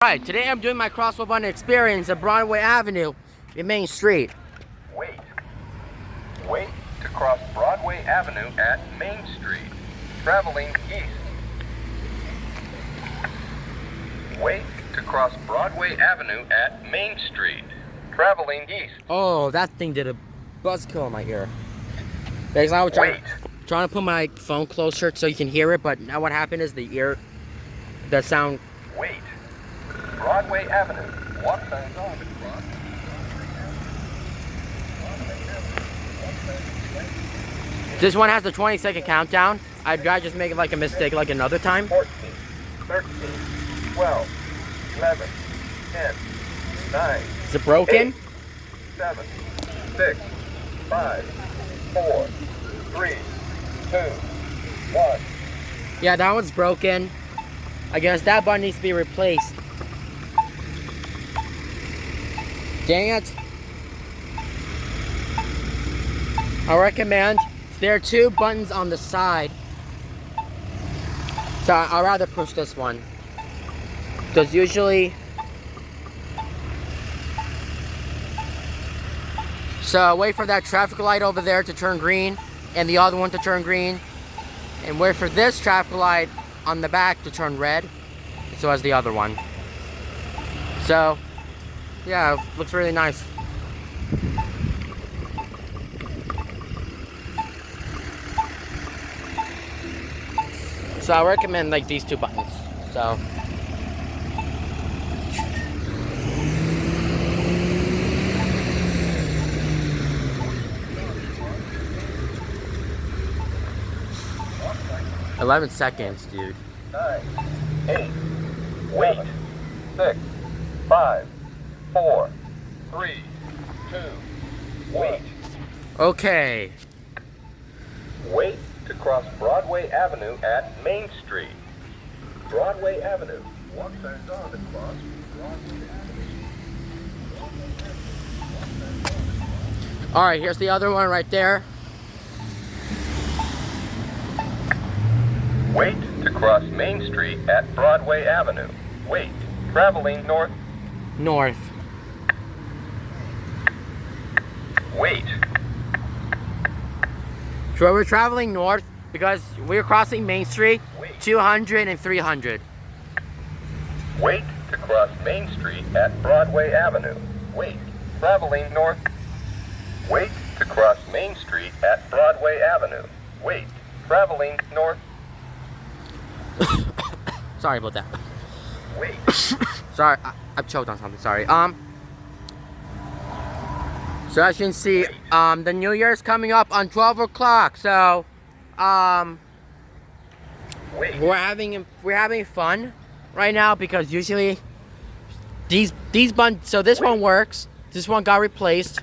Alright, today I'm doing my crosswalk button experience at Broadway Avenue in Main Street. Wait. Wait to cross Broadway Avenue at Main Street, traveling east. Wait to cross Broadway Avenue at Main Street, traveling east. Oh, that thing did a buzzkill in my ear. Because I was trying to put my phone closer so you can hear it, but now what happened is the sound. Wait. Broadway Avenue. What signs on? This one has the 20-second countdown. I'd rather just make it like a mistake like another time. 14, 13, 12, 11, 10, 9. Is it broken? 8, 7, 6, 5, 4, 3, 2, 1. Yeah, that one's broken. I guess that button needs to be replaced. Dang it. I recommend, there are 2 buttons on the side. So I'd rather push this one. Because usually... So wait for that traffic light over there to turn green. And the other one to turn green. And wait for this traffic light on the back to turn red. So as the other one. So... yeah, it looks really nice. So I recommend like these 2 buttons. So 11 seconds, dude. 9, 8, wait. 6, 5, 4, 3, 2, wait. Okay. Wait to cross Broadway Avenue at Main Street. Broadway Avenue. What signs on to cross Broadway Avenue? Alright, here's the other one right there. Wait to cross Main Street at Broadway Avenue. Wait. Traveling north. North. Wait. So we're traveling north because we're crossing Main Street, 200 and 300. Wait to cross Main Street at Broadway Avenue. Wait. Traveling north. Wait to cross Main Street at Broadway Avenue. Wait. Traveling north. Sorry about that. Wait. Sorry, I choked on something. Sorry. So as you can see, the New Year's coming up on 12 o'clock. So, we're having fun right now because usually these buttons. So this one works. This one got replaced,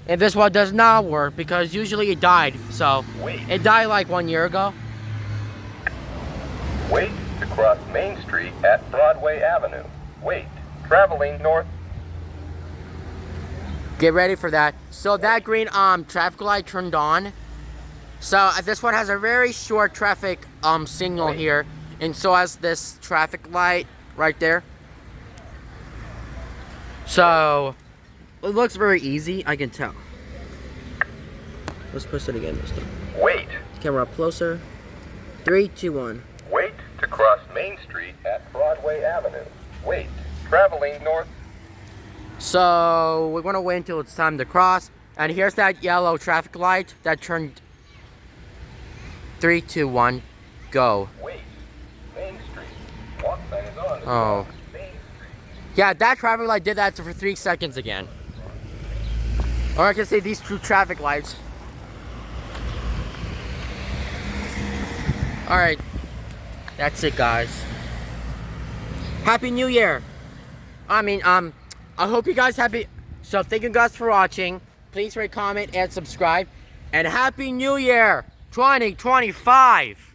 and this one does not work because usually it died. So it died like 1 year ago. Wait to cross Main Street at Broadway Avenue. Wait. Traveling north. Get ready for that. So that green traffic light turned on. So this one has a very short traffic signal here, and so has this traffic light right there. So it looks very easy, I can tell. Let's push it again this time. Wait. Camera up closer. 3, 2, 1. Wait to cross Main Street at Broadway Avenue. Wait. Traveling north. So we're gonna wait until it's time to cross. And here's that yellow traffic light that turned. 3, 2, 1, go. Wait. Main Street. Walk sign is on. Oh. Main Street. Yeah, that traffic light did that for 3 seconds again. Or I can say these 2 traffic lights. Alright. That's it, guys. Happy New Year! I hope you guys happy. So thank you guys for watching. Please rate, comment, and subscribe. And Happy New Year 2025!